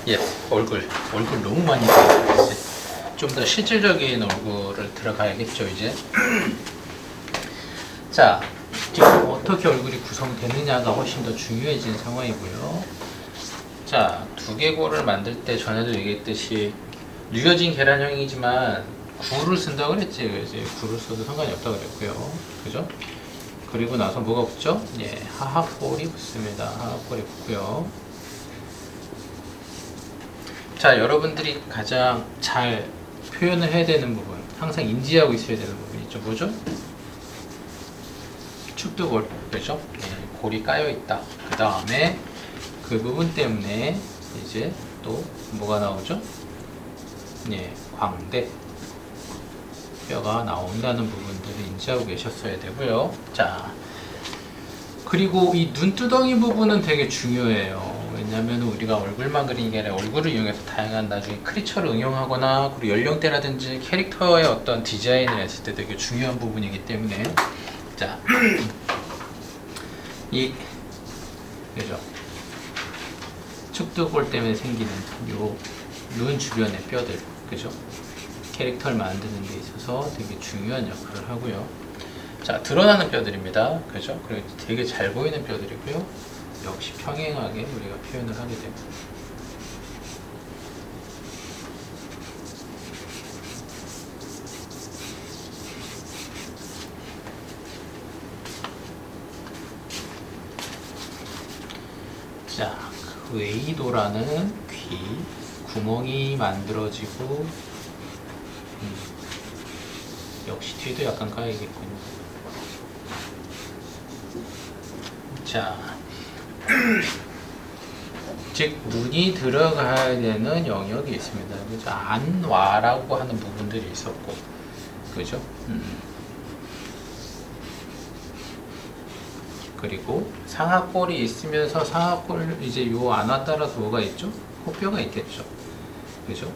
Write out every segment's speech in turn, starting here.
예, 얼굴 너무 많이 들어가야지. 좀 더 실질적인 얼굴을 들어가야겠죠, 이제. 자, 지금 어떻게 얼굴이 구성되느냐가 훨씬 더 중요해진 상황이고요. 자, 두개골을 만들 때 전에도 얘기했듯이 누여진 계란형이지만 굴을 쓴다고 그랬지. 이제 굴을 써도 상관이 없다고 그랬고요. 그죠? 그리고 나서 뭐가 붙죠? 예, 하하골이 붙습니다. 하하골이 붙고요. 자, 여러분들이 가장 잘 표현을 해야 되는 부분, 항상 인지하고 있어야 되는 부분이 있죠. 뭐죠? 축두골, 그렇죠? 예, 골이 까여 있다. 그 다음에 그 부분 때문에 이제 또 뭐가 나오죠? 예, 광대 뼈가 나온다는 부분들을 인지하고 계셨어야 되고요. 자, 그리고 이 눈두덩이 부분은 되게 중요해요. 왜냐하면 우리가 얼굴만 그리는 게 아니라 얼굴을 이용해서 다양한 나중에 크리처를 응용하거나 그리고 연령대라든지 캐릭터의 어떤 디자인을 했을 때 되게 중요한 부분이기 때문에 자, 이 그죠? 축두골 때문에 생기는 요 눈 주변의 뼈들, 그죠? 캐릭터를 만드는 데 있어서 되게 중요한 역할을 하고요. 자, 드러나는 뼈들입니다. 그죠? 그리고 되게 잘 보이는 뼈들이고요. 역시 평행하게 우리가 표현을 하게 되고. 자, 웨이도라는 귀, 구멍이 만들어지고, 역시 뒤도 약간 까이겠군요. 자, 즉 눈이 들어가야 되는 영역이 있습니다. 그죠? 안와라고 하는 부분들이 있었고, 그죠? 그리고 상하골이 있으면서 상하골 이제 요 안와 따라서 뭐가 있죠? 코뼈가 있겠죠. 그죠?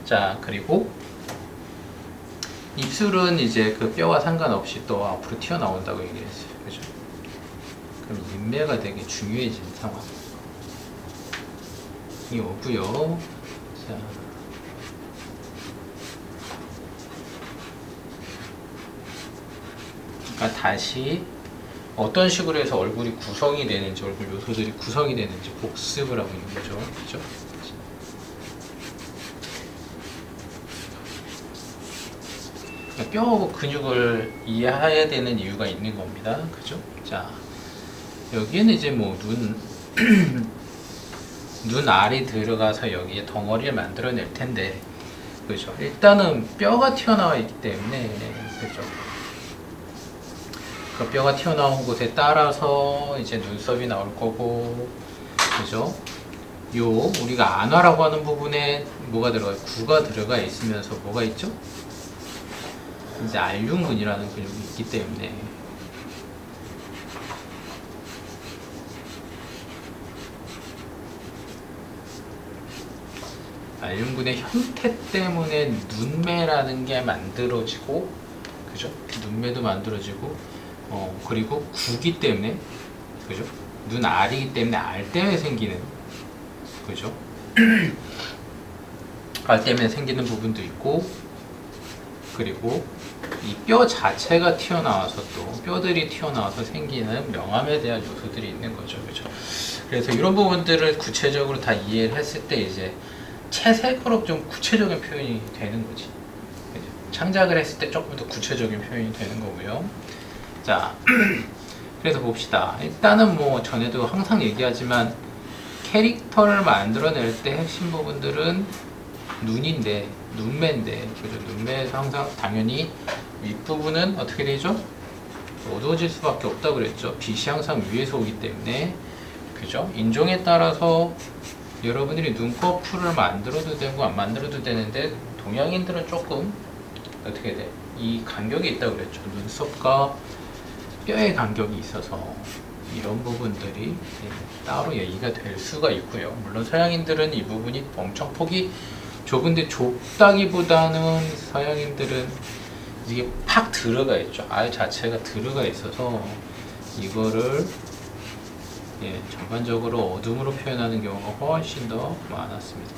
자, 그리고 입술은 이제 그 뼈와 상관없이 또 앞으로 튀어나온다고 얘기했어요. 그죠? 그럼 인매가 되게 중요해진 상황이 오고요. 자, 그러니까 다시 어떤 식으로 해서 얼굴이 구성이 되는지, 얼굴 요소들이 구성이 되는지 복습을 하고 있는 거죠. 그죠? 뼈 근육을 이해해야 되는 이유가 있는 겁니다. 그죠? 자, 여기에는 이제 뭐 눈알이 들어가서 여기에 덩어리를 만들어낼 텐데, 그죠? 일단은 뼈가 튀어나와 있기 때문에, 그죠? 그 뼈가 튀어나온 곳에 따라서 이제 눈썹이 나올 거고, 그죠? 요 우리가 안화라고 하는 부분에 뭐가 들어가요? 구가 들어가 있으면서 뭐가 있죠? 이제 알륜근이라는 근육이 있기 때문에 알륜근의 형태 때문에 눈매라는 게 만들어지고, 그죠? 눈매도 만들어지고, 그리고 구기 때문에, 그죠? 눈알이기 때문에 알 때문에 생기는, 그죠? 알 때문에 생기는 부분도 있고, 그리고 이 뼈 자체가 튀어나와서 또 뼈들이 튀어나와서 생기는 명암에 대한 요소들이 있는 거죠. 그죠? 그래서 이런 부분들을 구체적으로 다 이해를 했을 때 이제 채색으로 좀 구체적인 표현이 되는 거지. 그죠? 창작을 했을 때 조금 더 구체적인 표현이 되는 거고요. 자, 그래서 봅시다. 일단은 뭐 전에도 항상 얘기하지만 캐릭터를 만들어낼 때 핵심 부분들은 눈인데, 눈매인데, 그죠? 눈매에서 항상 당연히 윗부분은 어떻게 되죠? 어두워질 수밖에 없다고 그랬죠. 빛이 항상 위에서 오기 때문에, 그죠? 인종에 따라서 여러분들이 눈꺼풀을 만들어도 되고 안 만들어도 되는데, 동양인들은 조금 어떻게 돼? 이 간격이 있다고 그랬죠. 눈썹과 뼈의 간격이 있어서 이런 부분들이 따로 얘기가 될 수가 있고요. 물론 서양인들은 이 부분이 엄청 폭이 좁은데, 좁다기보다는 서양인들은 이게 팍 들어가 있죠. 알 자체가 들어가 있어서 이거를 예, 전반적으로 어둠으로 표현하는 경우가 훨씬 더 많았습니다.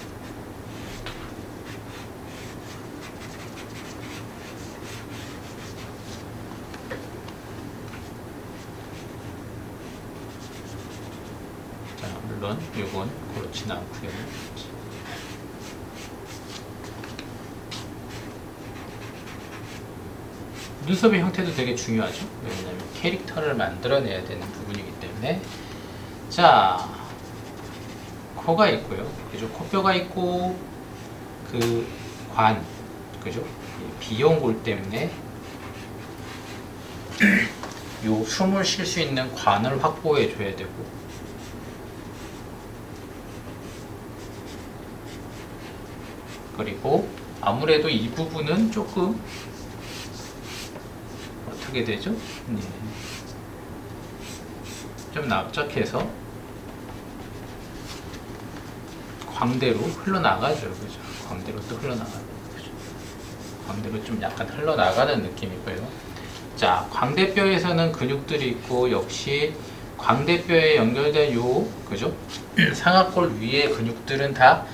자, 물론 이건 그렇진 않고요. 눈썹의 형태도 되게 중요하죠. 왜냐하면 캐릭터를 만들어내야 되는 부분이기 때문에. 자, 코가 있고요. 그죠? 코뼈가 있고 그 관, 그죠? 비연골 때문에 요 숨을 쉴 수 있는 관을 확보해 줘야 되고, 그리고 아무래도 이 부분은 조금 어떻게 되죠? 좀 납작해서 광대로 흘러나가죠. 그죠? 광대로 또 흘러나가죠. 그죠? 광대로 좀 약간 흘러나가는 느낌이고요. 자, 광대뼈에서는 근육들이 있고, 역시 광대뼈에 연결된 그죠? 상악골 위의 근육들은 다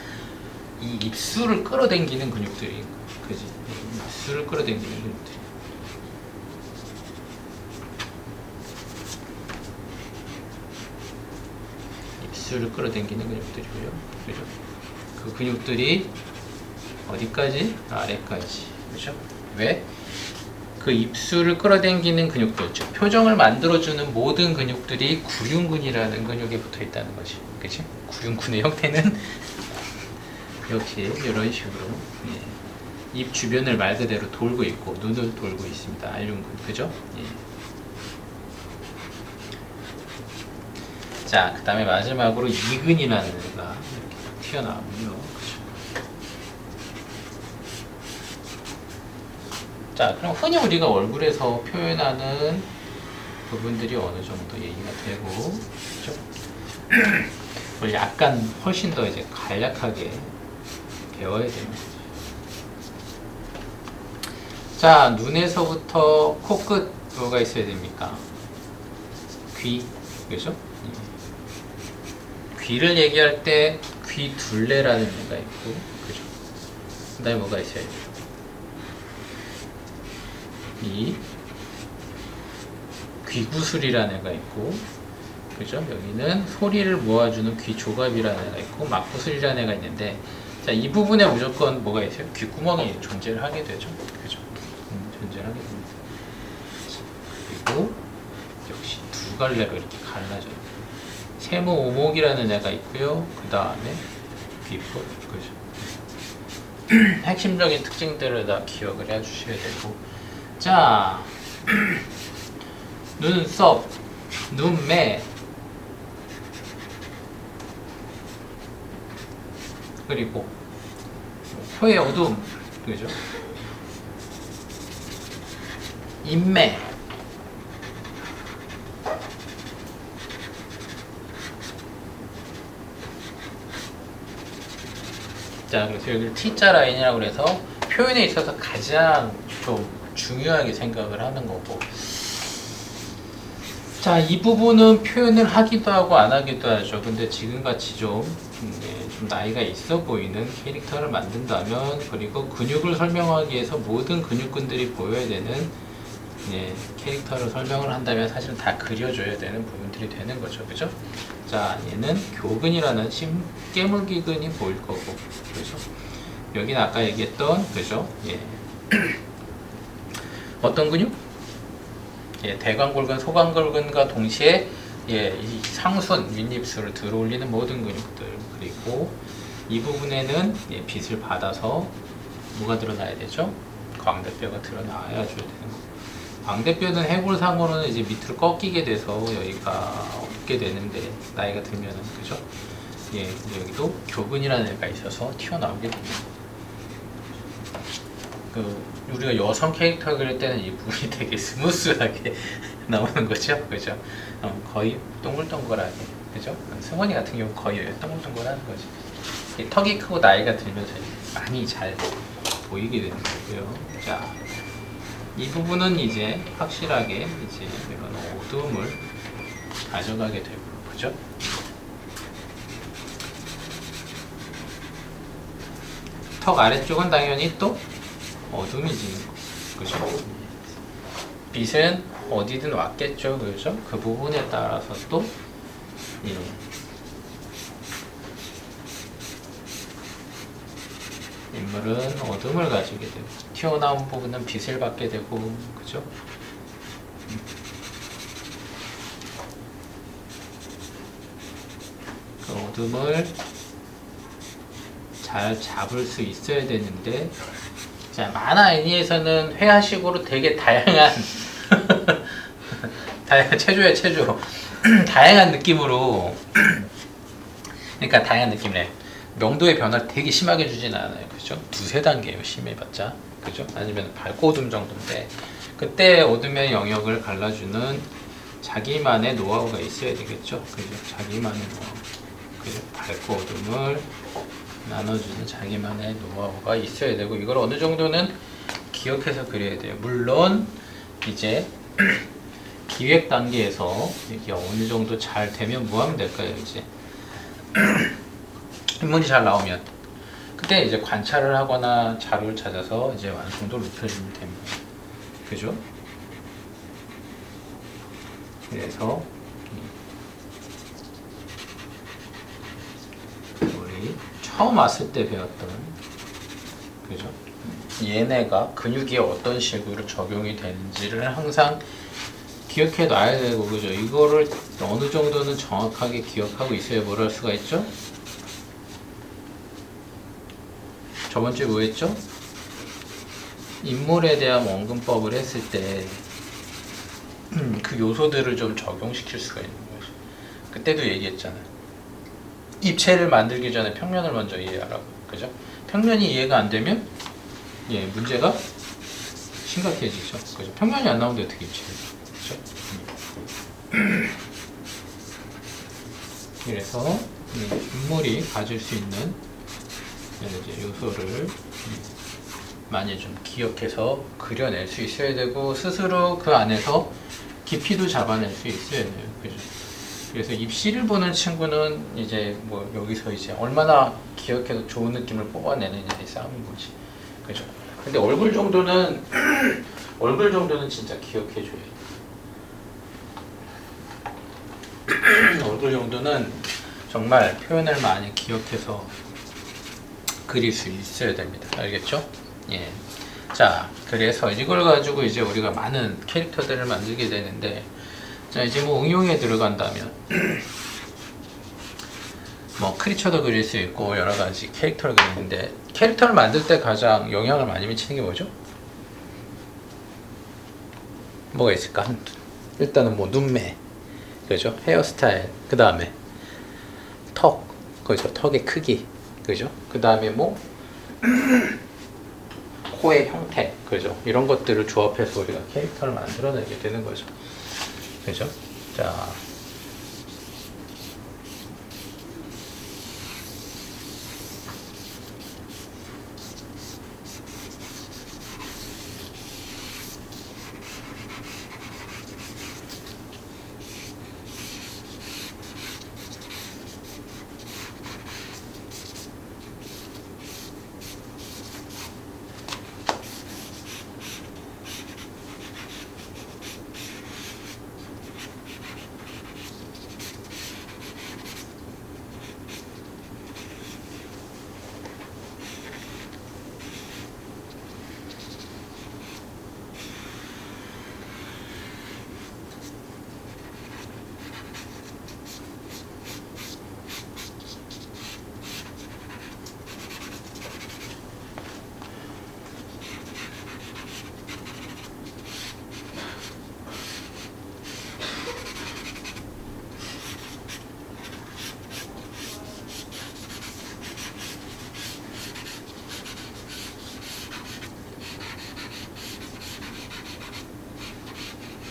이 입술을 끌어당기는 근육들이, 그지? 입술을 끌어당기는 근육들이. 입술을 끌어당기는 근육들이고요. 그죠? 그 근육들이 어디까지? 아래까지. 그죠? 왜? 그 입술을 끌어당기는 근육들, 즉 표정을 만들어주는 모든 근육들이 구륜근이라는 근육에 붙어 있다는 거지. 그치? 구륜근의 형태는 역시 이런 식으로, 예, 입 주변을 말 그대로 돌고 있고 눈을 돌고 있습니다. 알륜근. 그죠? 예. 자, 그 다음에 마지막으로 이근이라는 애가 이렇게 튀어나오고요. 그죠? 자, 그럼 흔히 우리가 얼굴에서 표현하는 부분들이 어느 정도 얘기가 되고, 그죠? 약간 훨씬 더 이제 간략하게 배워야 되는 거죠. 자, 눈에서부터 코끝 뭐가 있어야 됩니까? 귀, 그죠? 귀를 얘기할 때 귀 둘레라는 애가 있고, 그죠? 그 다음에 뭐가 있어야 돼요? 이 귀구슬이라는 애가 있고, 그죠? 여기는 소리를 모아주는 귀조갑이라는 애가 있고, 막구슬이라는 애가 있는데, 자, 이 부분에 무조건 뭐가 있어요? 귓구멍이 존재를 하게 되죠. 그죠? 존재를 하게 됩니다. 그리고 역시 두 갈래로 이렇게 갈라져요. 세모오목이라는 애가 있고요. 그 다음에 귀볼, 그죠? 핵심적인 특징들을 다 기억을 해주셔야 되고, 자, 눈썹, 눈매, 그리고 코의 어둠, 그죠? 인매, 자, 그래서 여기를 T자 라인이라고 그래서 표현에 있어서 가장 좀 중요하게 생각을 하는 거고, 자, 이 부분은 표현을 하기도 하고 안 하기도 하죠. 근데 지금같이 좀 나이가 있어 보이는 캐릭터를 만든다면, 그리고 근육을 설명하기 위해서 모든 근육근들이 보여야 되는, 캐릭터를 설명을 한다면 사실은 다 그려줘야 되는 부분들이 되는 거죠. 그죠? 자, 얘는 교근이라는 깨물기근이 보일 거고, 그죠? 여기는 아까 얘기했던, 그죠? 예. 어떤 근육? 예, 대관골근, 소관골근과 동시에, 예, 이 상순, 윗입술을 들어올리는 모든 근육들, 그리고 이 부분에는, 예, 빛을 받아서 뭐가 드러나야 되죠? 광대뼈가 드러나야 줘야 되는 거. 광대뼈는 해골상으로는 이제 밑으로 꺾이게 돼서 여기가 없게 되는데, 나이가 들면은, 그죠? 예, 근데 여기도 교근이라는 애가 있어서 튀어나오게 됩니다. 우리가 여성 캐릭터 그릴 때는 이 부분이 되게 스무스하게 나오는 거죠, 그죠? 거의 동글동글하게, 그죠? 승원이 같은 경우 거의 동글동글하는 거지. 턱이 크고 나이가 들면서 많이 잘 보이게 되는 거고요. 자, 이 부분은 이제 확실하게 이제 이런 어둠을 가져가게 되고, 그죠? 턱 아래쪽은 당연히 또 어둠이 지는 거, 그죠? 빛은 어디든 왔겠죠, 그죠? 그 부분에 따라서 또 인물은 어둠을 가지게 되고 튀어나온 부분은 빛을 받게 되고, 그죠? 그 어둠을 잘 잡을 수 있어야 되는데, 자, 만화 애니에서는 회화식으로 되게 다양한 체조야 체조 다양한 느낌으로 그러니까 다양한 느낌이래. 명도의 변화를 되게 심하게 주진 않아요, 그죠? 두세 단계예요, 심해봤자, 그죠? 아니면 밝고 어둠 정도인데, 그때 어둠의 영역을 갈라주는 자기만의 노하우가 있어야 되겠죠, 그죠? 자기만의 노하우, 그죠? 밝고 어둠을 나눠주는 자기만의 노하우가 있어야 되고, 이걸 어느 정도는 기억해서 그려야 돼요. 물론 이제 기획 단계에서 이게 어느 정도 잘 되면 뭐 하면 될까요? 이제 인물이 잘 나오면 그때 이제 관찰을 하거나 자료를 찾아서 이제 완성도를 높여주면 됩니다. 그죠? 그래서 우리 처음 왔을 때 배웠던, 그죠? 얘네가 근육이 어떤 식으로 적용이 되는지를 항상 기억해 놔야 되고, 그죠? 이거를 어느 정도는 정확하게 기억하고 있어야 뭘 할 수가 있죠? 저번 주에 뭐 했죠? 인물에 대한 원근법을 했을 때 그 요소들을 좀 적용시킬 수가 있는 거죠. 그때도 얘기했잖아요. 입체를 만들기 전에 평면을 먼저 이해하라고, 그죠? 평면이 이해가 안 되면 문제가 심각해지죠. 그죠? 평면이 안 나오는데 어떻게 입체를, 그죠? 그래서 인물이 가질 수 있는 이제 요소를 많이 좀 기억해서 그려낼 수 있어야 되고, 스스로 그 안에서 깊이도 잡아낼 수 있어야 돼요, 그죠? 그래서 입시를 보는 친구는 이제 뭐 여기서 이제 얼마나 기억해서 좋은 느낌을 뽑아내느냐의 싸움인 거지, 그죠? 근데 얼굴 정도는 얼굴 정도는 진짜 기억해줘야 돼. 얼굴 정도는 정말 표현을 많이 기억해서 그릴 수 있어야 됩니다. 알겠죠? 예. 자, 그래서 이걸 가지고 이제 우리가 많은 캐릭터들을 만들게 되는데, 자, 이제 뭐 응용에 들어간다면 뭐 크리처도 그릴 수 있고 여러 가지 캐릭터를 그리는데, 캐릭터를 만들 때 가장 영향을 많이 미치는 게 뭐죠? 뭐가 있을까? 일단은 뭐 눈매, 그죠? 헤어스타일, 그 다음에 턱, 그죠? 턱의 크기, 그죠? 그 다음에 뭐 코의 형태, 그죠? 이런 것들을 조합해서 우리가 캐릭터를 만들어내게 되는 거죠, 그죠? 자,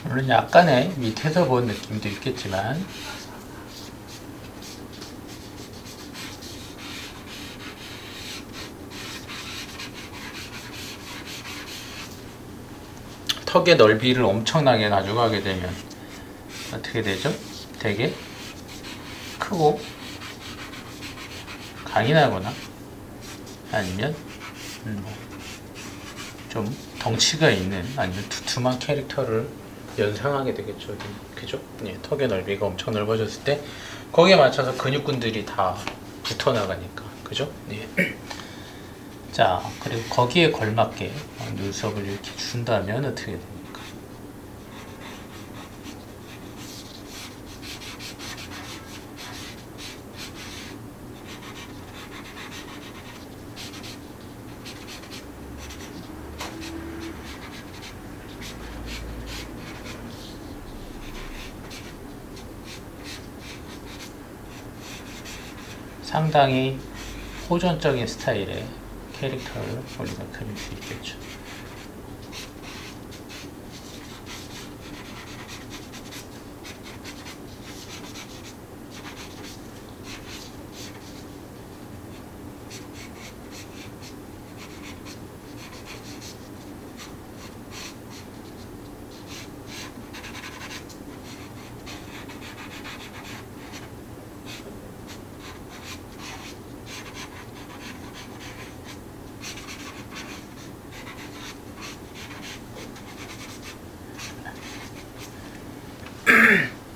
물론 약간의 밑에서 본 느낌도 있겠지만, 턱의 넓이를 엄청나게 가져가게 되면 어떻게 되죠? 되게 크고 강인하거나 아니면 좀 덩치가 있는 아니면 두툼한 캐릭터를 연상하게 되겠죠. 그죠? 예, 턱의 넓이가 엄청 넓어졌을 때 거기에 맞춰서 근육군들이 다 붙어 나가니까. 그죠? 예. 자, 그리고 거기에 걸맞게 눈썹을 이렇게 준다면 어떻게 됩니까? 상당히 호전적인 스타일의 캐릭터를 우리가 그릴 수 있겠죠.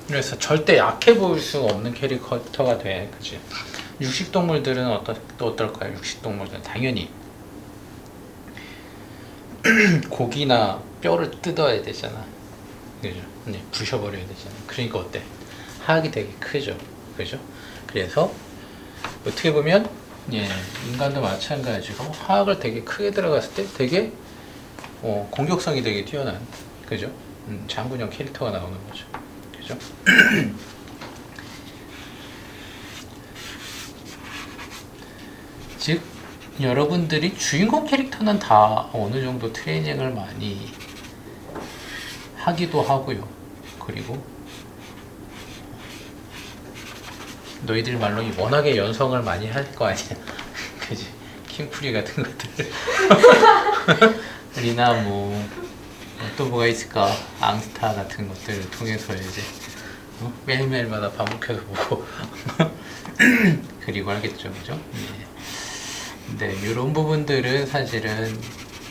그래서 절대 약해 보일 수가 없는 캐릭터가 돼. 그치? 육식동물들은 어떨까요? 육식동물들은 당연히 고기나 뼈를 뜯어야 되잖아. 그죠? 네, 부셔버려야 되잖아. 그러니까 어때? 하악이 되게 크죠. 그죠? 그래서 어떻게 보면 예, 인간도 마찬가지로 하악을 되게 크게 들어갔을 때 되게 공격성이 되게 뛰어난, 그죠? 장군형 캐릭터가 나오는 거죠. 그죠? 즉 여러분들이 주인공 캐릭터는 다 어느 정도 트레이닝을 많이 하기도 하고요. 그리고 너희들 말로 워낙에 연성을 많이 할 거 아니야. 그지? 킹프리 같은 것들. 리나 또 뭐가 있을까? 앙스타 같은 것들을 통해서 이제 매일매일마다 반복해서 보고 그리고 하겠죠. 그죠? 네. 근데 이런 부분들은 사실은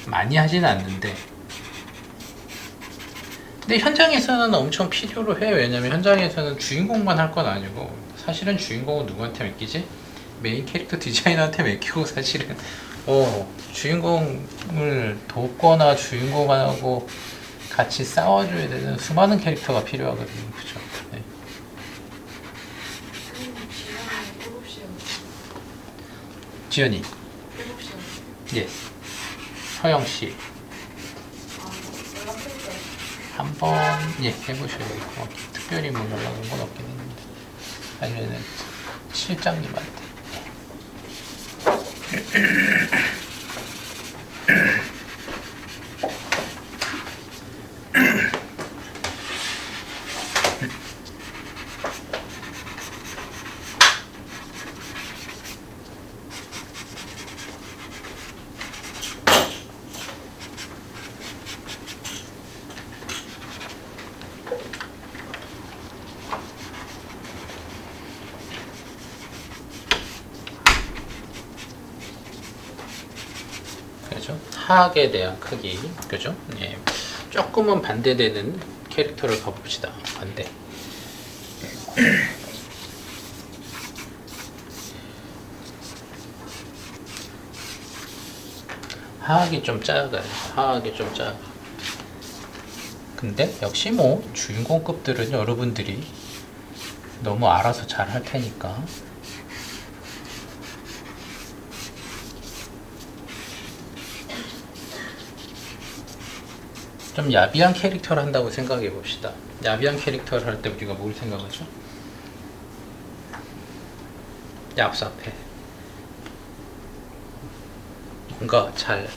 많이 하진 않는데 근데 현장에서는 엄청 필요로 해. 왜냐면 현장에서는 주인공만 할 건 아니고 사실은 주인공은 누구한테 맡기지? 메인 캐릭터 디자이너한테 맡기고 사실은 주인공을 돕거나 주인공하고 같이 싸워줘야 되는 수많은 캐릭터가 필요하거든요. 그죠? 네. 지연이. 예. 서영씨. 한번 해보셔야겠고 특별히 뭐 연락 온 건 없긴 했는데 아니면은 실장님한테 그죠? 하악에 대한 크기, 그죠? 예. 조금은 반대되는 캐릭터를 가봅시다. 반대. 하악이 좀 작아요. 하악이 좀 작아. 근데 역시 주인공급들은 여러분들이 너무 알아서 잘 할 테니까. 좀 야비한 캐릭터를 한다고 생각해 봅시다. 야비한 캐릭터를 할 때 우리가 뭘 생각하죠? 얍삽해. 뭔가 잘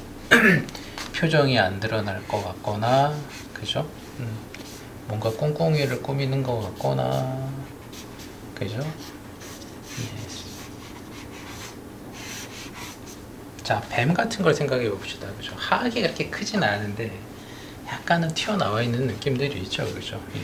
표정이 안 드러날 것 같거나, 그죠? 뭔가 꿍꿍이를 꾸미는 것 같거나, 그죠? 예. 자, 뱀 같은 걸 생각해 봅시다. 그죠? 하악이 그렇게 크진 않은데, 약간은 튀어나와 있는 느낌들이 있죠. 그죠? 예.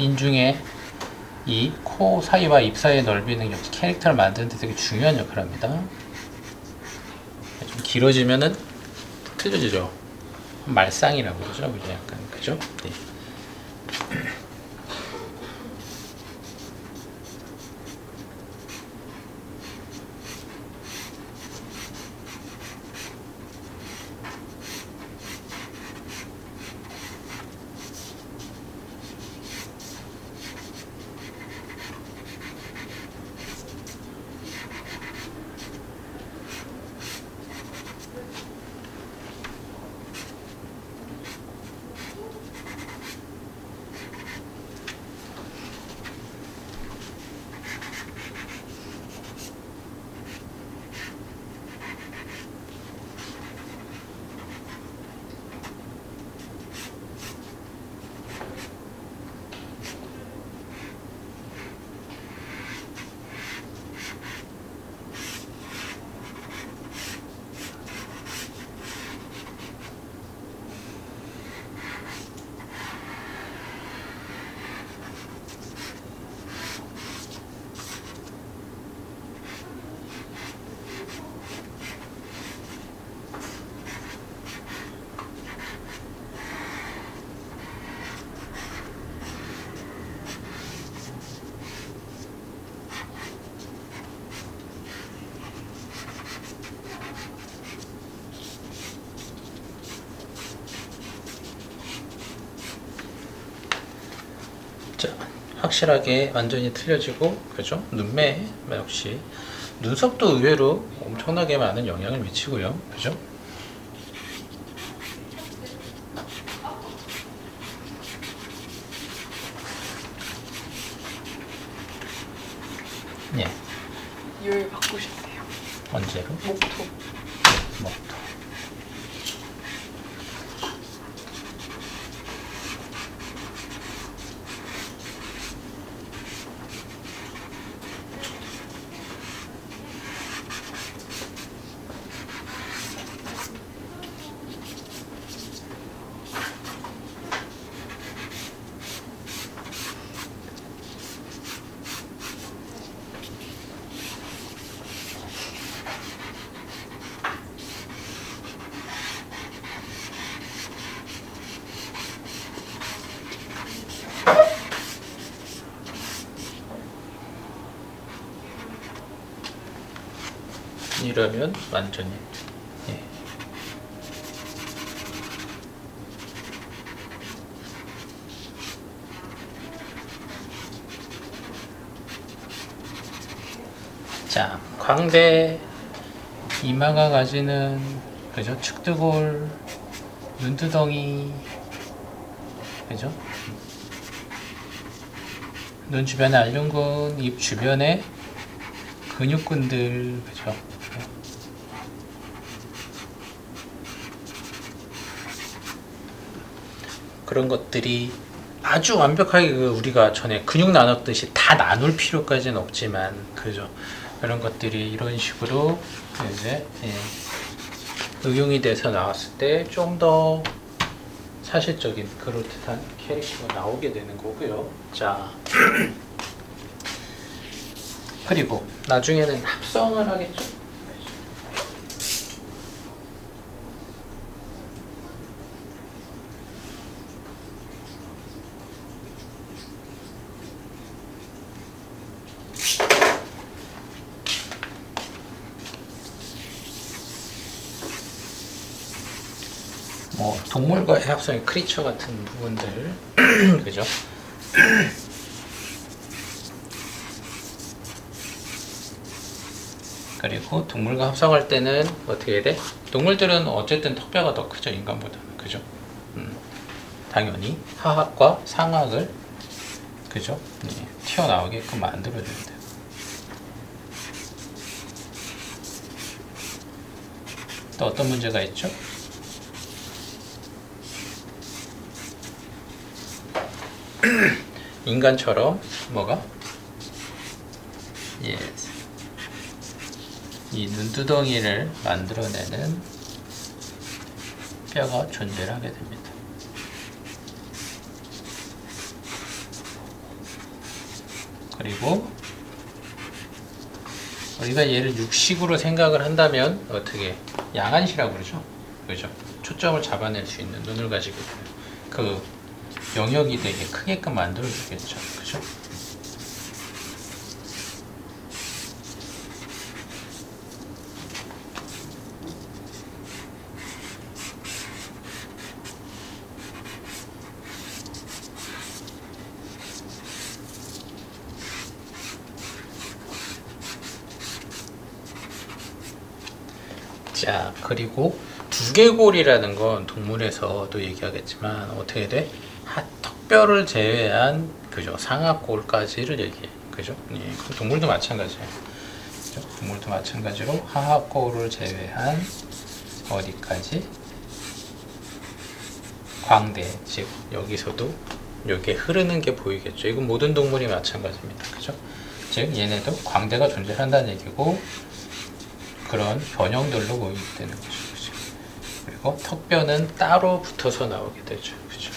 인중의 이 코 사이와 입 사이의 넓이는 역시 캐릭터를 만드는 데 되게 중요한 역할을 합니다. 좀 길어지면은 틀려지죠. 말상이라고 그러죠. 그죠? 약간 그죠? 네. 자, 확실하게 완전히 틀려지고, 그죠? 눈매 역시 눈썹도 의외로 엄청나게 많은 영향을 미치고요, 그죠? 예. 율 바꾸셨대요. 언제로? 목토. 목도. 이러면 완전히 예. 자, 광대 이마가 가지는 그죠? 측두골, 눈두덩이 그죠? 눈 주변의 알륜근, 입 주변의 근육근들 그죠? 그런 것들이 아주 완벽하게 우리가 전에 근육 나눴듯이 다 나눌 필요까지는 없지만 그죠? 이런 것들이 이런 식으로 이제 응용이 돼서 나왔을 때 좀 더 사실적인 그럴듯한 캐릭터가 나오게 되는 거고요. 자, 그리고 나중에는 합성을 하겠죠. 뭐 동물과의 합성의 크리처 같은 부분들 그죠? 그리고 동물과 합성할 때는 어떻게 해야 돼? 동물들은 어쨌든 턱뼈가 더 크죠, 인간보다는. 그죠? 당연히 하악과 상악을 그죠? 튀어나오게끔 만들어줘야 돼요. 또 어떤 문제가 있죠? 인간처럼 뭐가? Yes. 이 눈두덩이를 만들어내는 뼈가 존재하게 됩니다. 그리고 우리가 얘를 육식으로 생각을 한다면 어떻게 양안시라고 그러죠? 그죠? 초점을 잡아낼 수 있는 눈을 가지고 있는 그 영역이 되게 크게끔 만들어 주겠죠. 그죠? 자, 그리고 두개골이라는 건 동물에서도 얘기하겠지만 어떻게 돼? 턱뼈를 제외한 그죠? 상하골까지를 얘기해. 그죠? 예, 그럼 동물도 마찬가지예요. 그죠? 동물도 마찬가지로 하하골을 제외한 어디까지? 광대, 즉 여기서도 여기에 흐르는 게 보이겠죠. 이건 모든 동물이 마찬가지입니다. 그죠? 즉 얘네도 광대가 존재한다는 얘기고 그런 변형들로 보이게 되는 거죠. 그죠? 그리고 턱뼈는 따로 붙어서 나오게 되죠. 그죠?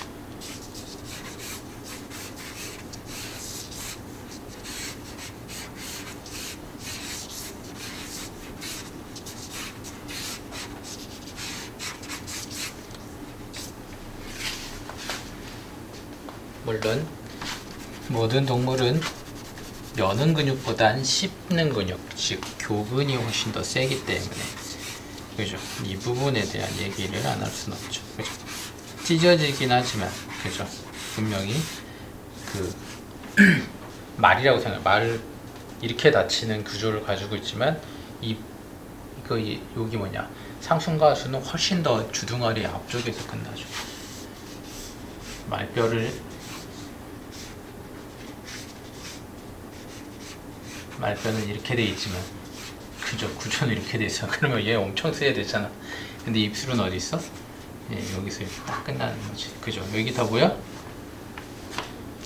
물론 모든 동물은 여는 근육보단 씹는 근육, 즉 교근이 훨씬 더 세기 때문에 그죠? 이 부분에 대한 얘기를 안 할 수는 없죠. 그죠? 찢어지긴 하지만 그죠? 분명히 그 말이라고 생각해. 말을 이렇게 닫히는 구조를 가지고 있지만 여기 뭐냐 상순가수는 훨씬 더 주둥아리 앞쪽에서 끝나죠. 말뼈는 이렇게 돼 있지만 그죠? 구조는 이렇게 돼 있어. 그러면 얘 엄청 세야 되잖아. 근데 입술은 어디 있어? 예, 여기서 이렇게 딱 끝나는 거지. 그죠? 여기 다 뭐야?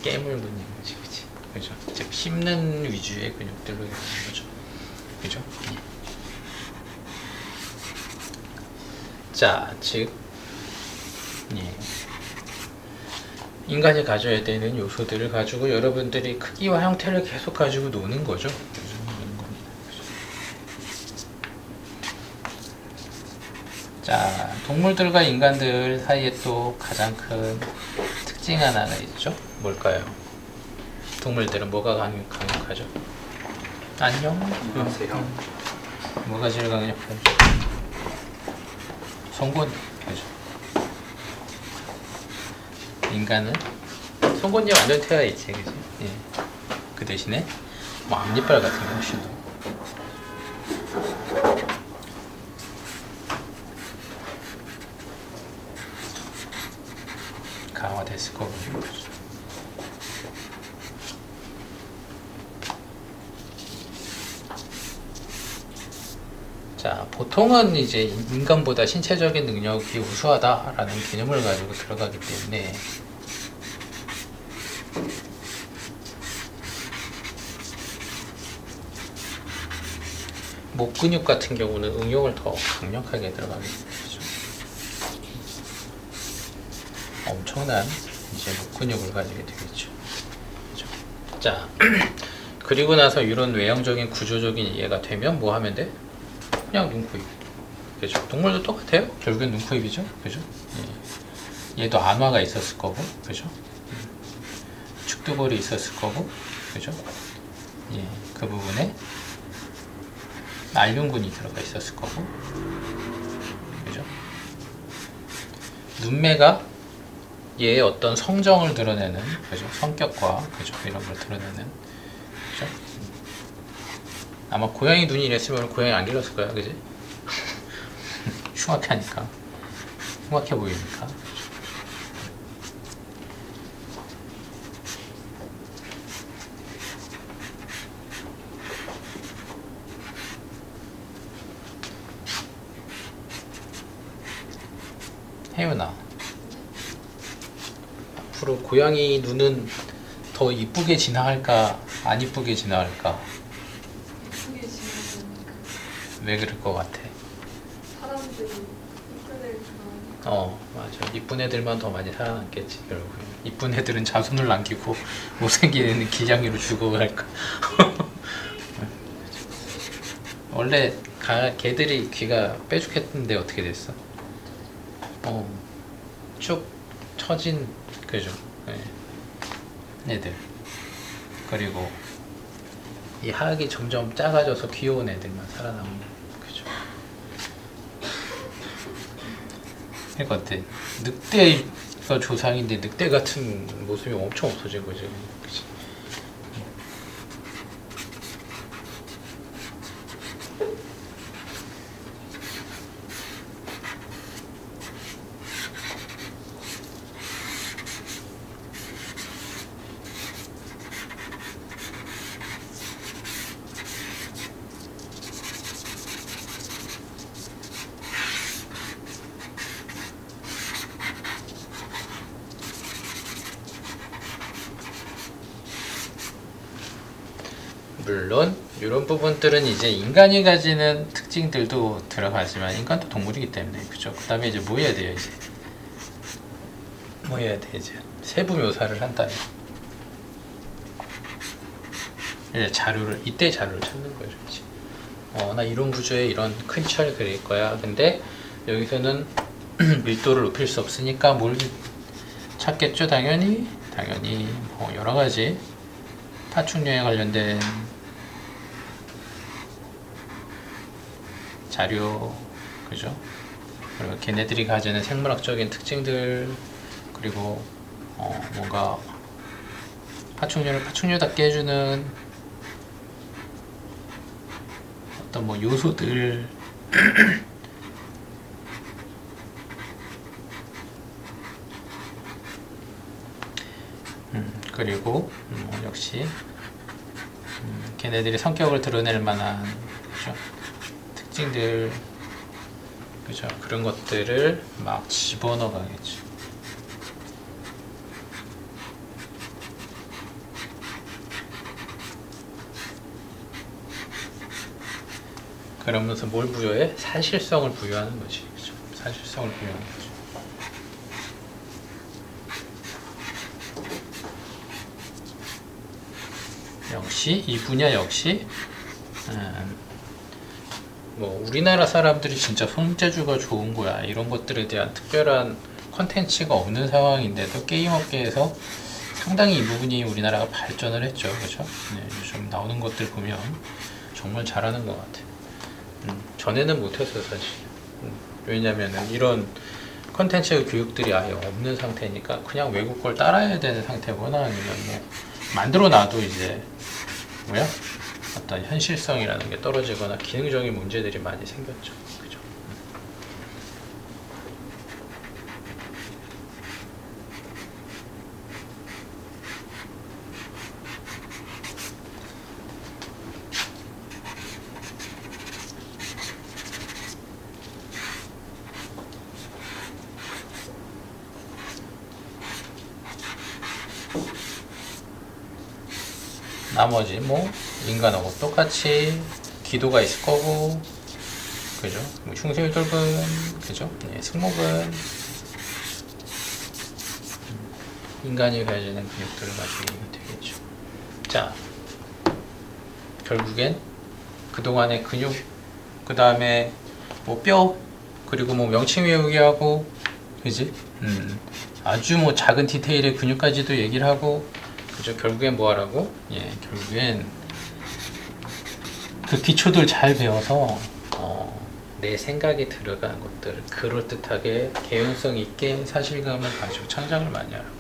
깨물고 있는 거지. 그치? 그죠? 즉 씹는 위주의 근육들로 있는 거죠. 그죠? 예. 자, 즉 예. 인간이 가져야 되는 요소들을 가지고 여러분들이 크기와 형태를 계속 가지고 노는 거죠. 노는 겁니다. 자, 동물들과 인간들 사이에 또 가장 큰 특징 하나가 있죠. 뭘까요? 동물들은 뭐가 강력하죠? 안녕. 안녕하세요. 뭐가 제일 강력하죠? 송곳니. 그죠? 인간은 송곳니 완전 태워 있지, 그지? 예. 그 대신에 뭐 앞니빨 같은 게 훨씬 더 강화됐을 거거든요. 자, 보통은 이제 인간보다 신체적인 능력이 우수하다라는 개념을 가지고 들어가기 때문에 목 근육 같은 경우는 응용을 더 강력하게 들어가게 되죠. 엄청난 이제 목 근육을 가지게 되겠죠. 그렇죠? 자, 그리고 나서 이런 외형적인 구조적인 이해가 되면 뭐 하면 돼? 그냥 눈, 코, 입. 그죠? 동물도 똑같아요. 결국엔 눈, 코, 입이죠. 그죠? 예. 얘도 안화가 있었을 거고, 그죠? 축두볼이 있었을 거고, 그죠? 예. 그 부분에 알륜근이 들어가 있었을 거고, 그죠? 눈매가 얘의 어떤 성정을 드러내는, 그죠? 성격과, 그죠? 이런 걸 드러내는, 그죠? 아마 고양이 눈이 이랬으면 고양이 안 길렀을 거야, 그지? 흉악하니까. 흉악해 보이니까. 혜윤아, 앞으로 고양이 눈은 더 이쁘게 진화할까, 안 이쁘게 진화할까? 이쁘게 지내니까 왜 그럴 것 같아? 사람들이 이쁜 애를 좋아하니까 맞아. 이쁜 애들만 더 많이 살아남겠지, 결국에. 이쁜 애들은 자손을 남기고 못생긴 애는 기장이로 죽어갈까. 원래 개들이 귀가 뾰족했는데 어떻게 됐어? 쭉 처진, 그죠? 네. 애들. 그리고 이 하악이 점점 작아져서 귀여운 애들만 살아남는, 그죠? 그러니까 늑대가 조상인데 늑대 같은 모습이 엄청 없어진 거지. 그치? 물론 이런 부분들은 이제 인간이 가지는 특징들도 들어가지만 인간도 동물이기 때문에, 그죠? 그 다음에 이제 뭐 해야 돼요? 이제 뭐 해야 돼? 이제 세부 묘사를 한다면 이제 이때 자료를 찾는 거죠. 이제. 나 이런 구조에 이런 크리처를 그릴 거야. 근데 여기서는 밀도를 높일 수 없으니까 뭘 찾겠죠? 당연히 뭐 여러 가지 파충류에 관련된 자료, 그죠? 그리고 걔네들이 가지는 생물학적인 특징들, 그리고 뭔가 파충류를 파충류답게 해주는 어떤 뭐 요소들. 그리고 역시 걔네들이 성격을 드러낼 만한, 그죠? 특징들, 그죠? 그런 것들을 막 집어넣어 가겠죠. 그러면서 뭘 부여해? 사실성을 부여하는 거지, 그죠? 사실성을 부여하는 거죠. 역시 이 분야 역시 뭐 우리나라 사람들이 진짜 손재주가 좋은 거야, 이런 것들에 대한 특별한 컨텐츠가 없는 상황인데도 게임 업계에서 상당히 이 부분이 우리나라가 발전을 했죠, 그렇죠? 네, 요즘 나오는 것들 보면 정말 잘하는 것 같아. 전에는 못했어요, 사실. 왜냐면은 이런 컨텐츠 교육들이 아예 없는 상태니까 그냥 외국 걸 따라야 되는 상태거나 아니면 뭐 만들어 놔도 이제 뭐야? 어떤 현실성이라는 게 떨어지거나 기능적인 문제들이 많이 생겼죠. 그죠? 나머지 뭐 인간하고 똑같이 기도가 있을 거고, 그죠? 뭐 흉쇄유돌근, 그죠? 네, 승모근, 인간이 가지는 근육들을 가지고 되겠죠. 자, 결국엔 그동안의 근육, 그 다음에 뭐 뼈, 그리고 뭐 명칭 외우기 하고, 그지? 아주 뭐 작은 디테일의 근육까지도 얘기를 하고, 그죠? 결국엔 뭐 하라고? 예, 결국엔 그 기초들 잘 배워서 내 생각이 들어간 것들을 그럴듯하게 개연성 있게 사실감을 가지고 창작을 많이 하라고.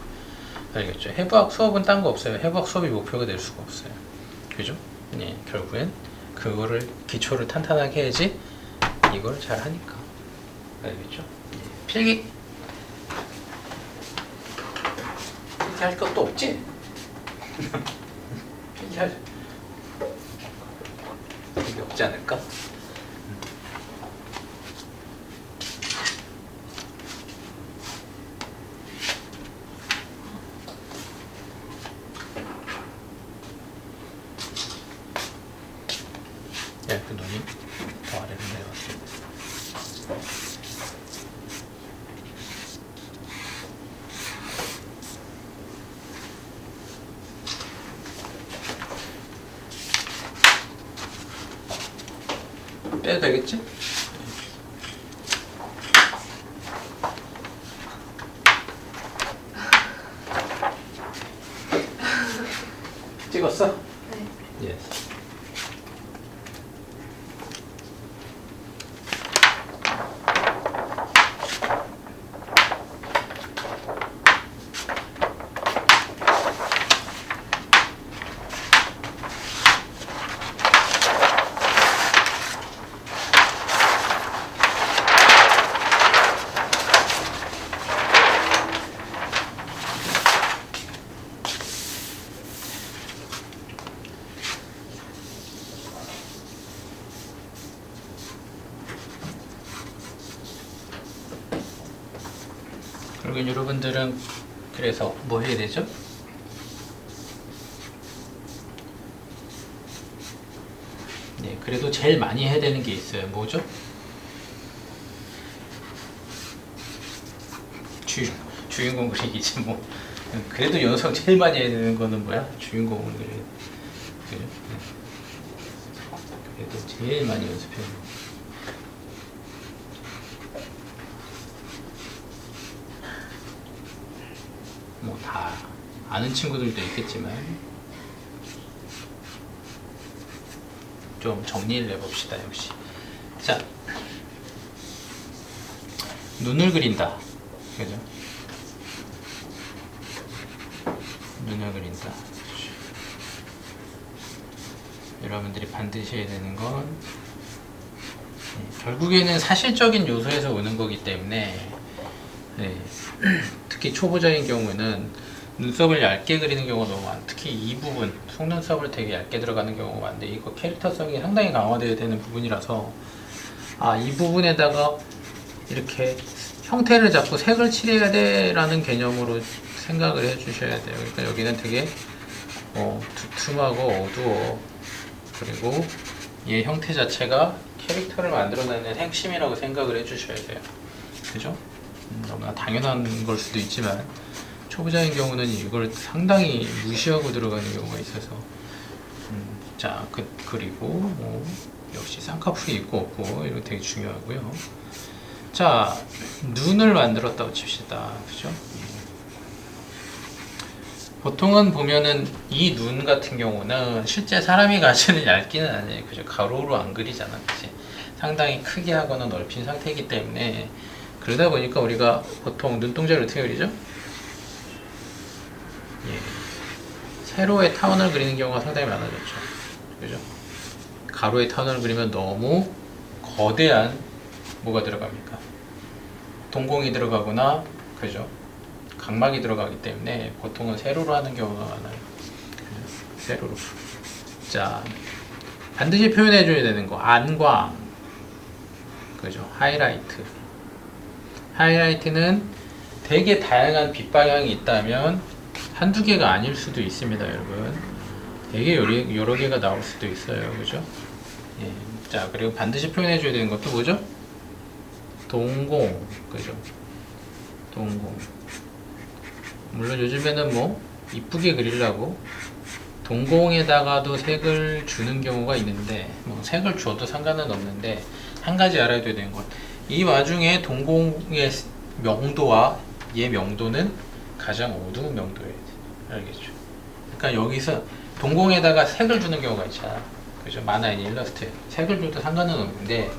알겠죠? 해부학 수업은 딴 거 없어요. 해부학 수업이 목표가 될 수가 없어요. 그죠? 예, 결국엔 그거를 기초를 탄탄하게 해야지 이걸 잘 하니까. 알겠죠? 예, 필기 할 것도 없지? 필기할 필기 없지 않을까? 그 눈이 더 아래로 내려왔습니다. 빼도 되겠지? 찍었어? 네. 예스. 그리고 여러분들은 그래서 뭐 해야 되죠? 네, 그래도 제일 많이 해야 되는 게 있어요. 뭐죠? 주인공 그리기지 뭐. 그래도 연속 제일 많이 해야 되는 거는 뭐야? 주인공을 그려야 돼. 그죠? 네. 그래도 제일 많이 연습해야 돼. 뭐 다 아는 친구들도 있겠지만 좀 정리를 해봅시다. 역시 자, 눈을 그린다. 그죠? 눈을 그린다. 여러분들이 반드시 해야 되는 건 결국에는 사실적인 요소에서 오는 거기 때문에 네. 특히 초보자인 경우는 눈썹을 얇게 그리는 경우가 너무 많아. 특히 이 부분, 속눈썹을 되게 얇게 들어가는 경우가 많은데 이거 캐릭터성이 상당히 강화되어야 되는 부분이라서 이 부분에다가 이렇게 형태를 잡고 색을 칠해야 돼 라는 개념으로 생각을 해 주셔야 돼요. 그러니까 여기는 되게 두툼하고 어두워. 그리고 이 형태 자체가 캐릭터를 만들어내는 핵심이라고 생각을 해 주셔야 돼요. 그죠? 너무나 당연한 걸 수도 있지만 초보자인 경우는 이걸 상당히 무시하고 들어가는 경우가 있어서 자, 그리고 역시 쌍꺼풀이 있고 없고 이거 되게 중요하고요. 자, 눈을 만들었다고 칩시다. 그죠? 보통은 보면은 이 눈 같은 경우는 실제 사람이 가지는 얇기는 아니에요. 그죠? 가로로 안 그리잖아. 그치? 상당히 크게 하거나 넓힌 상태이기 때문에 그러다 보니까 우리가 보통 눈동자를 어떻게 그리죠? 예. 세로의 타원을 그리는 경우가 상당히 많아졌죠. 그죠? 가로의 타원을 그리면 너무 거대한 뭐가 들어갑니까? 동공이 들어가거나, 그죠? 각막이 들어가기 때문에 보통은 세로로 하는 경우가 많아요. 세로로. 자, 반드시 표현해줘야 되는 거. 안광. 그죠? 하이라이트. 하이라이트는 되게 다양한 빛 방향이 있다면 한두 개가 아닐 수도 있습니다, 여러분. 되게 여러 개가 나올 수도 있어요. 그죠? 예. 자, 그리고 반드시 표현해줘야 되는 것도 뭐죠? 동공. 그죠? 동공. 물론 요즘에는 뭐, 이쁘게 그리려고 동공에다가도 색을 주는 경우가 있는데, 뭐 색을 줘도 상관은 없는데, 한 가지 알아야 되는 것. 이 와중에 동공의 명도와 얘 명도는 가장 어두운 명도예요. 알겠죠? 그러니까 여기서 동공에다가 색을 주는 경우가 있잖아. 그죠? 만화에 일러스트에 색을 줘도 상관은 없는데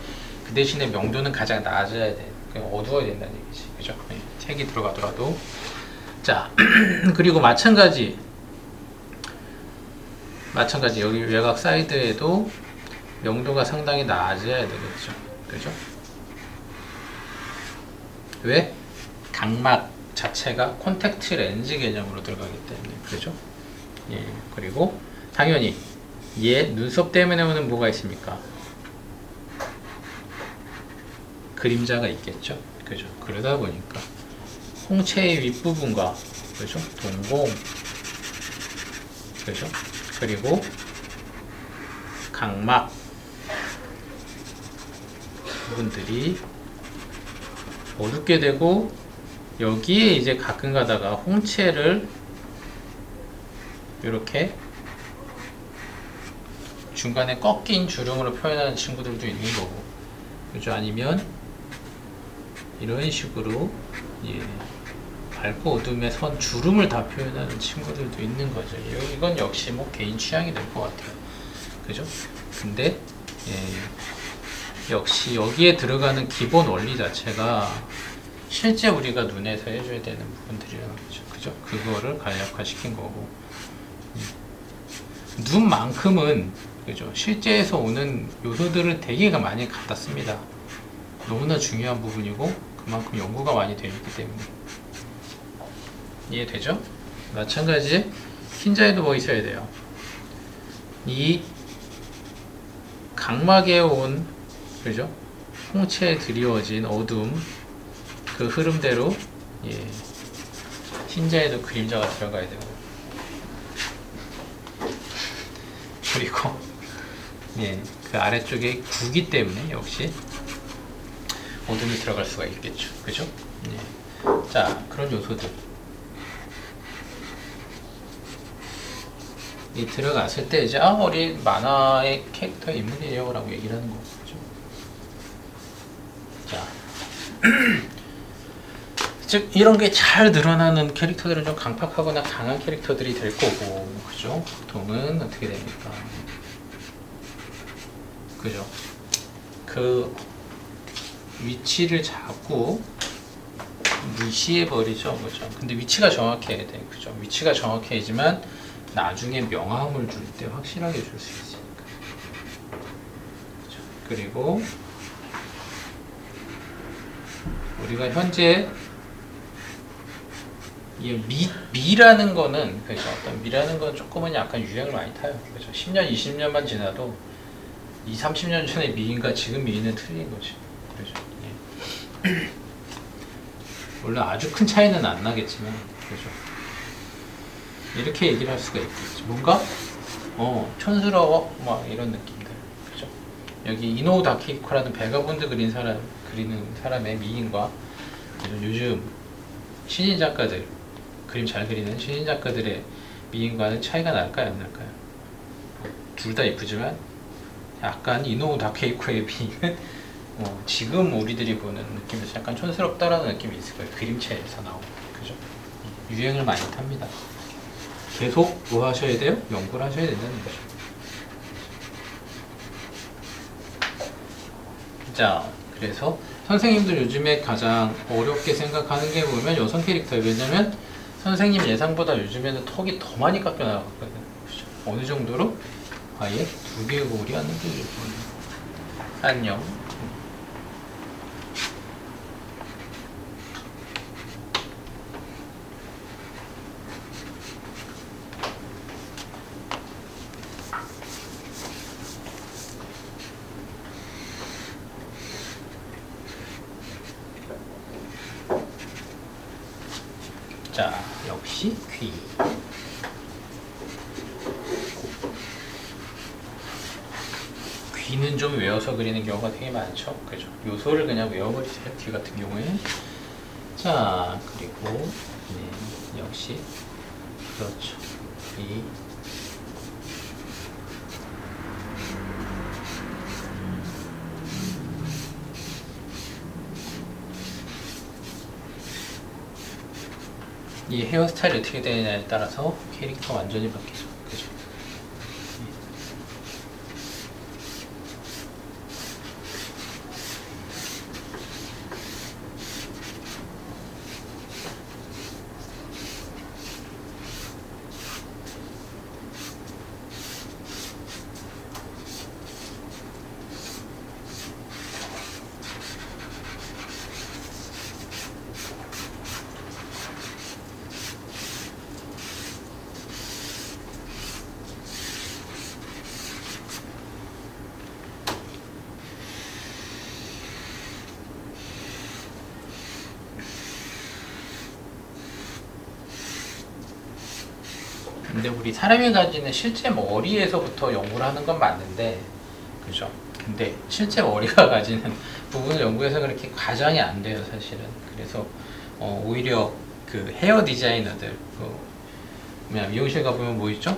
그 대신에 명도는 가장 낮아야 돼. 어두워야 된다는 얘기지. 그죠? 네. 색이 들어가더라도. 자, 그리고 마찬가지 여기 외곽 사이드에도 명도가 상당히 낮아야 되겠죠. 그죠? 왜? 각막 자체가 콘택트 렌즈 개념으로 들어가기 때문에. 그죠? 예. 그리고 당연히 얘 눈썹 때문에 오는 뭐가 있습니까? 그림자가 있겠죠. 그죠? 그러다 보니까 홍채의 윗부분과, 그죠? 동공, 그죠? 그리고 각막 부분들이 어둡게 되고 여기에 이제 가끔 가다가 홍채를 이렇게 중간에 꺾인 주름으로 표현하는 친구들도 있는 거고, 그죠? 아니면 이런 식으로 예, 밝고 어둠의 선 주름을 다 표현하는 친구들도 있는 거죠. 이건 역시 뭐 개인 취향이 될 것 같아요. 그죠? 근데 예, 역시 여기에 들어가는 기본 원리 자체가 실제 우리가 눈에서 해줘야 되는 부분들이라는 거죠. 그죠? 그거를 간략화시킨 거고, 눈만큼은 그죠? 실제에서 오는 요소들을 되게 많이 갖다 씁니다. 너무나 중요한 부분이고 그만큼 연구가 많이 되어 있기 때문에. 이해되죠? 마찬가지 흰자에도 뭐 있어야 돼요. 이 각막에 온 그죠? 홍채에 드리워진 어둠 그 흐름대로 예, 흰자에도 그림자가 들어가야 되고, 그리고 예, 그 아래쪽에 구기 때문에 역시 어둠이 들어갈 수가 있겠죠. 그죠? 예. 자, 그런 요소들 이 들어갔을 때 이제 우리 만화의 캐릭터 인물이에요 라고 얘기를 하는 거죠. 자, 즉 이런 게 잘 드러나는 캐릭터들은 좀 강팍하거나 강한 캐릭터들이 될 거고, 그죠? 보통은 어떻게 됩니까? 그죠? 그 위치를 잡고 무시해 버리죠, 그죠? 근데 위치가 정확해야 돼, 그죠? 위치가 정확해야지만 나중에 명암을 줄 때 확실하게 줄 수 있으니까. 그죠? 그리고 우리가 현재 이 미라는 거는, 그죠? 어떤 미라는 건 조금은 약간 유행을 많이 타요. 그죠? 10년, 20년만 지나도 20, 30년 전의 미인과 지금 미인은 틀린 거지. 그죠? 예. 물론 아주 큰 차이는 안 나겠지만, 그죠? 이렇게 얘기를 할 수가 있겠지. 뭔가, 촌스러워? 막 이런 느낌들. 그죠? 여기 이노우 다케이코라는 베가본드 그리는 사람의 미인과, 그죠? 요즘 신인 작가들, 그림 잘 그리는 신인 작가들의 미인과는 차이가 날까요, 안 날까요? 둘 다 이쁘지만 약간 이노우 다케이코의 미인은 지금 우리들이 보는 느낌에서 약간 촌스럽다라는 느낌이 있을 거예요. 그림체에서 나오는, 그죠? 유행을 많이 탑니다. 계속 뭐 하셔야 돼요? 연구를 하셔야 된다는 거죠. 자, 그래서 선생님들 요즘에 가장 어렵게 생각하는 게 보면 여성 캐릭터예요. 왜냐면 선생님 예상보다 요즘에는 턱이 더 많이 깎여 나갔거든요. 그렇죠? 어느 정도로? 아예 두개골이 안 느껴질 거예요. 안녕. 자, 역시 귀. 귀는 좀 외워서 그리는 경우가 되게 많죠. 그죠? 요소를 그냥 외워버리세요. 귀 같은 경우에. 자, 그리고 네, 역시 그렇죠. 귀. 이 헤어스타일이 어떻게 되느냐에 따라서 캐릭터 완전히 바뀌죠. 그죠? 근데 우리 사람이 가지는 실제 머리에서부터 연구를 하는 건 맞는데, 그죠? 근데 실제 머리가 가지는 부분을 연구해서 그렇게 과장이 안 돼요, 사실은. 그래서 오히려 그 헤어 디자이너들, 미용실 가보면 뭐 있죠?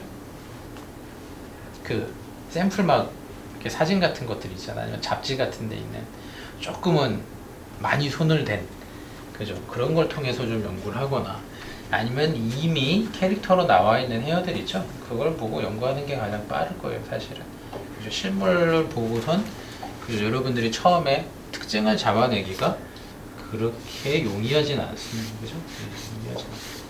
그 샘플 막 이렇게 사진 같은 것들 있잖아요. 아니면 잡지 같은 데 있는 조금은 많이 손을 댄 그죠? 그런 걸 통해서 좀 연구를 하거나 아니면 이미 캐릭터로 나와 있는 헤어들 있죠? 그걸 보고 연구하는 게 가장 빠를 거예요, 사실은. 그죠? 실물을 보고선 그죠? 여러분들이 처음에 특징을 잡아내기가 그렇게 용이하진 않습니다. 그죠? 네, 용이하진 않습니다.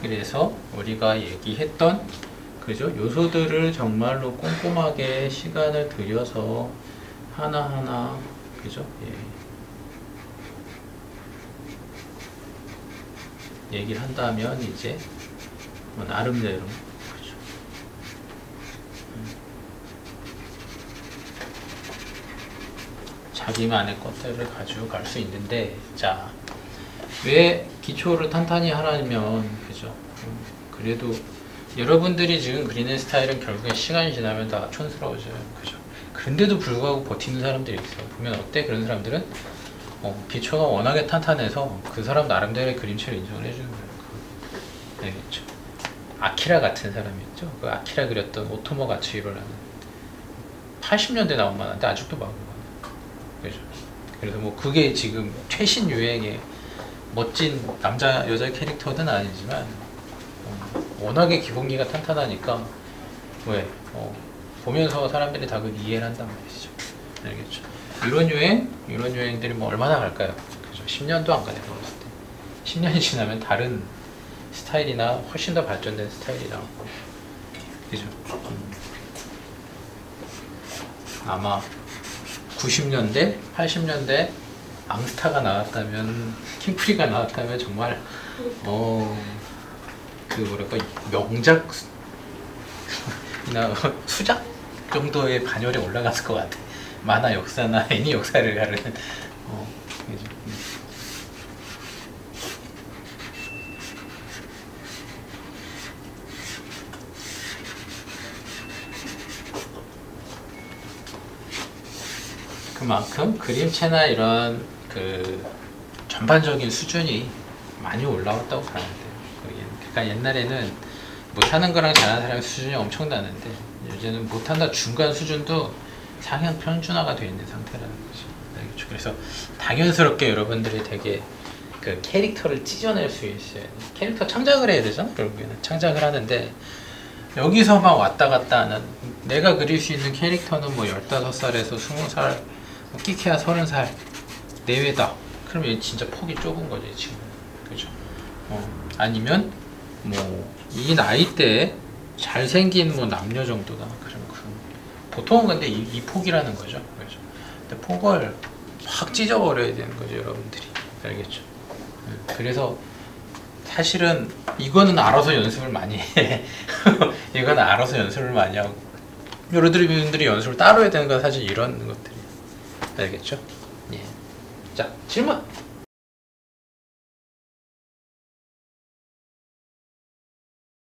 그래서 우리가 얘기했던 그죠? 요소들을 정말로 꼼꼼하게 시간을 들여서 하나하나 그죠? 얘기를 한다면 이제 뭐 나름대로 그죠? 자기만의 것들을 가지고 갈 수 있는데 자, 왜 기초를 탄탄히 하려면 그죠? 그래도 여러분들이 지금 그리는 스타일은 결국에 시간이 지나면 다 촌스러워져요. 그죠? 그런데도 불구하고 버티는 사람들이 있어요. 보면 어때? 그런 사람들은 기초가 워낙에 탄탄해서 그 사람 나름대로의 그림체를 인정을 해주는 거예요. 알겠죠? 아키라 같은 사람이 있죠? 그 아키라 그렸던 오토모 가츠히로라는 80년대 나온 만화인데 아직도 막 그죠? 그래서 뭐 그게 지금 최신 유행의 멋진 남자 여자 캐릭터는 아니지만 워낙에 기본기가 탄탄하니까 왜 보면서 사람들이 다 그걸 이해를 한단 말이죠. 알겠죠? 이런 유행들이 뭐 얼마나 갈까요? 그죠? 10년도 안 가요. 10년이 지나면 다른 스타일이나 훨씬 더 발전된 스타일이 나오고 그죠? 아마 90년대, 80년대 앙스타가 나왔다면 킹프리가 나왔다면 정말 그 뭐랄까 명작이나 수작 정도의 반열에 올라갔을 것 같아. 만화 역사나 애니 역사를 가르는 그죠? 그만큼 그림체나 이런 그 전반적인 수준이 많이 올라왔다고 봐야 돼요. 그러니까 옛날에는 못하는 거랑 잘하는 사람의 수준이 엄청나는데 요새는 못한다 중간 수준도 상향 평준화가 되어 있는 상태라는 거죠. 알겠죠? 그래서 당연스럽게 여러분들이 되게 그 캐릭터를 찢어낼 수 있어요. 캐릭터 창작을 해야 되잖아. 결국에는 창작을 하는데 여기서 막 왔다 갔다 하는 내가 그릴 수 있는 캐릭터는 뭐 15살에서 20살 뭐 끼케야 30살 내외다. 그럼 얘 진짜 폭이 좁은 거지 지금. 그죠? 아니면 뭐 이 나이대에 잘생긴 뭐 남녀 정도다. 그러면 보통은 근데 이 폭이라는 거죠. 그죠? 근데 폭을 확 찢어버려야 되는 거죠, 여러분들이. 알겠죠? 그래서 사실은 이거는 알아서 연습을 많이 해. 이거는 알아서 연습을 많이 하고 여러분들이 연습을 따로 해야 되는 건 사실 이런 것들이에요. 알겠죠? 예. 자, 질문!